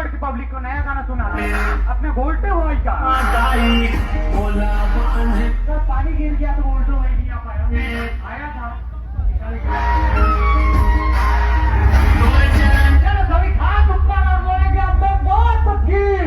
आजमगढ़ की पब्लिक को नया गाना सुना अपने बोलते हो क्या? तो पानी गिर गया तो बोलते हो नहीं आ पाया, आया था चलो सभी हाथ ऊपर और बोलेंगे अब तो बहुत फकीर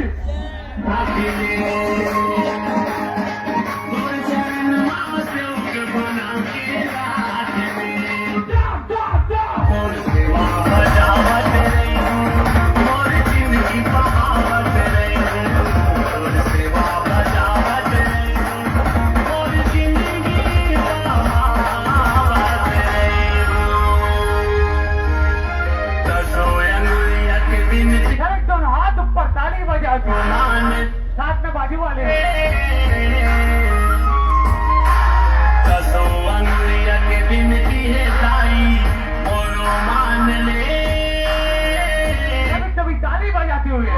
साथ में बाजू वाले कभी ताली बजाते हुए